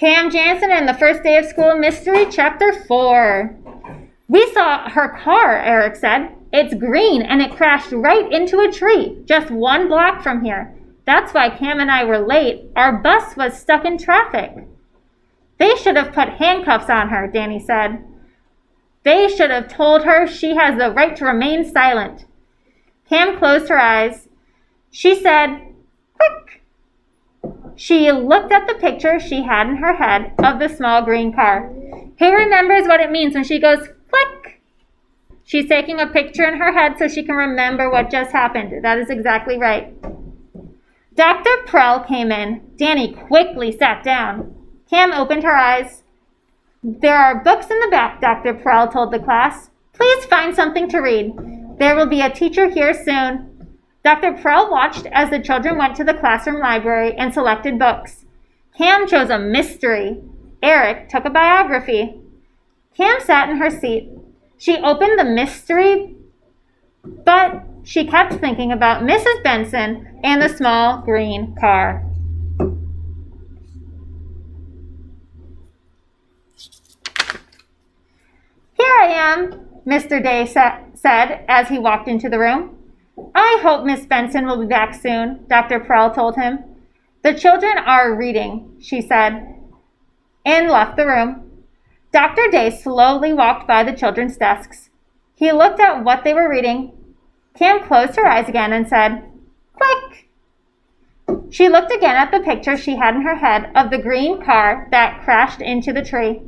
Cam Jansen and the First Day of School Mystery, Chapter 4. We saw her car, Eric said. It's green and it crashed right into a tree, just 1 block from here. That's why Cam and I were late. Our bus was stuck in traffic. They should have put handcuffs on her, Danny said. They should have told her she has the right to remain silent. Cam closed her eyes. She said, "Quick." She looked at the picture she had in her head of the small green car. Who remembers what it means when she goes, "Click"? She's taking a picture in her head so she can remember what just happened. That is exactly right. Dr. Prel came in. Danny quickly sat down. Cam opened her eyes. There are books in the back, Dr. Prel told the class. Please find something to read. There will be a teacher here soon. Dr. Prel watched as the children went to the classroom library and selected books. Cam chose a mystery. Eric took a biography. Cam sat in her seat. She opened the mystery, but she kept thinking about Mrs. Benson and the small green car. Here I am, Mr. Day said as he walked into the room. I hope Miss Benson will be back soon, Dr. Prel told him. The children are reading, she said, and left the room. Dr. Day slowly walked by the children's desks. He looked at what they were reading. Cam closed her eyes again and said, "Quick." She looked again at the picture she had in her head of the green car that crashed into the tree.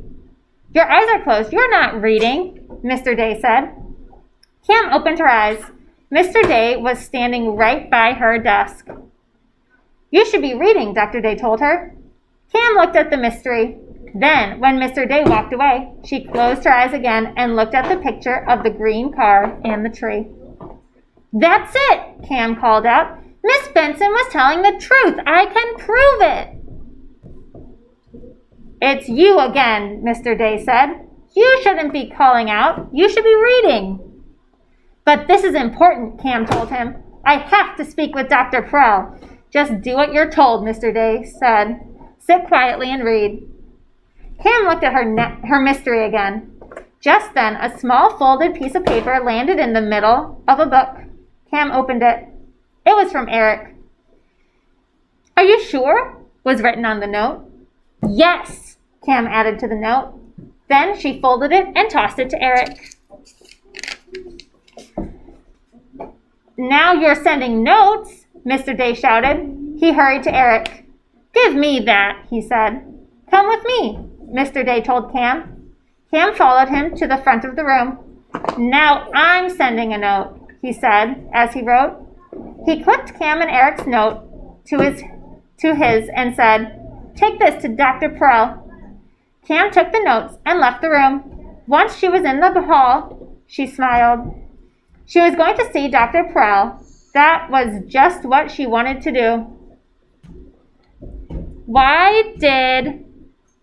Your eyes are closed. You're not reading, Mr. Day said. Cam opened her eyes. Mr. Day was standing right by her desk. You should be reading, Dr. Day told her. Cam looked at the mystery. Then, when Mr. Day walked away, she closed her eyes again and looked at the picture of the green car and the tree. That's it, Cam called out. Miss Benson was telling the truth. I can prove it. It's you again, Mr. Day said. You shouldn't be calling out. You should be reading. But this is important, Cam told him. I have to speak with Dr. Prel. Just do what you're told, Mr. Day said. Sit quietly and read. Cam looked at her mystery again. Just then, a small folded piece of paper landed in the middle of a book. Cam opened it. It was from Eric. Are you sure? Was written on the note. Yes, Cam added to the note. Then she folded it and tossed it to Eric. Now you're sending notes, Mr. Day shouted. He hurried to Eric. Give me that, he said. Come with me, Mr. Day told Cam. Cam followed him to the front of the room. Now I'm sending a note, he said as he wrote. He clipped Cam and Eric's note to his and said, Take this to Dr. Prel. Cam took the notes and left the room. Once she was in the hall, she smiled. She was going to see Dr. Prel. That was just what she wanted to do. Why did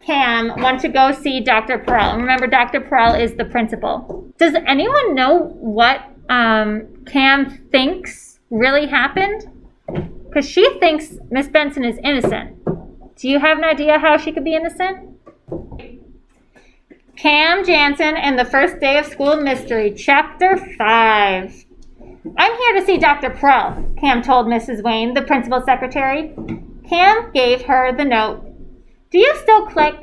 Cam want to go see Dr. Prel? Remember, Dr. Prel is the principal. Does anyone know what Cam thinks really happened? Because she thinks Miss Benson is innocent. Do you have an idea how she could be innocent? Cam Jansen and the First Day of School Mystery, Chapter 5. I'm here to see Dr. Prel, Cam told Mrs. Wayne, the principal's secretary. Cam gave her the note. Do you still click?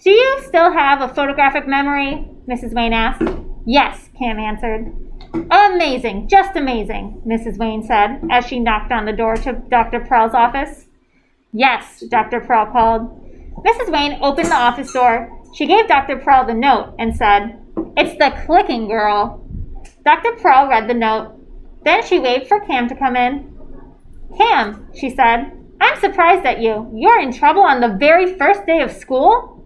Do you still have a photographic memory? Mrs. Wayne asked. Yes, Cam answered. Amazing, just amazing, Mrs. Wayne said as she knocked on the door to Dr. Prel's office. Yes, Dr. Prel called. Mrs. Wayne opened the office door. She gave Dr. Prel the note and said, It's the clicking girl. Dr. Prel read the note. Then she waved for Cam to come in. Cam, she said, I'm surprised at you. You're in trouble on the very first day of school?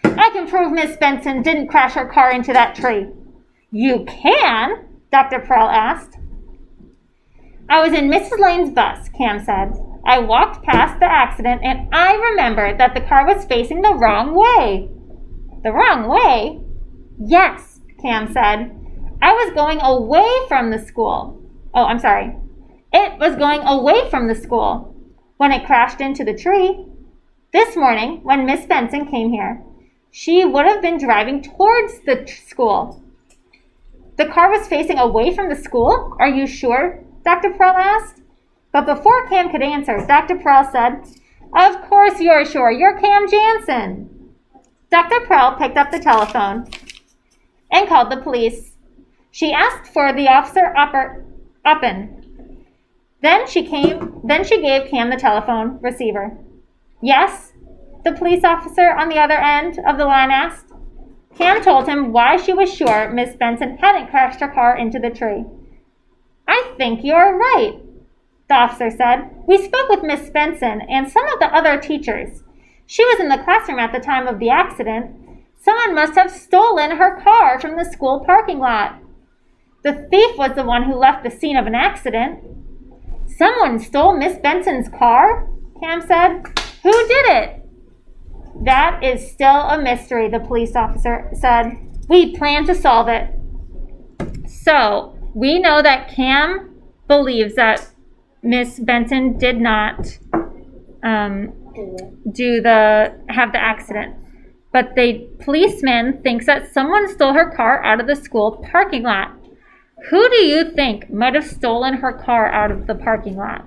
I can prove Miss Benson didn't crash her car into that tree. You can? Dr. Prel asked. I was in Mrs. Lane's bus, Cam said. I walked past the accident and I remembered that the car was facing the wrong way. The wrong way? Yes, Cam said. I was going away from the school. It was going away from the school when it crashed into the tree. This morning, when Miss Benson came here, she would have been driving towards the school. The car was facing away from the school? Are you sure? Dr. Prel asked. But before Cam could answer, Dr. Prel said, "Of course you're sure. You're Cam Jansen." Dr. Prel picked up the telephone and called the police. She asked for the officer Uppen. Then she gave Cam the telephone receiver. "Yes?" the police officer on the other end of the line asked. Cam told him why she was sure Miss Benson hadn't crashed her car into the tree. "I think you're right," the officer said. "We spoke with Miss Benson and some of the other teachers. She was in the classroom at the time of the accident. Someone must have stolen her car from the school parking lot. The thief was the one who left the scene of an accident." "Someone stole Miss Benson's car?" Cam said. "Who did it?" "That is still a mystery," the police officer said. "We plan to solve it." So, we know that Cam believes that Miss Benson did not have the accident. But the policeman thinks that someone stole her car out of the school parking lot. Who do you think might have stolen her car out of the parking lot?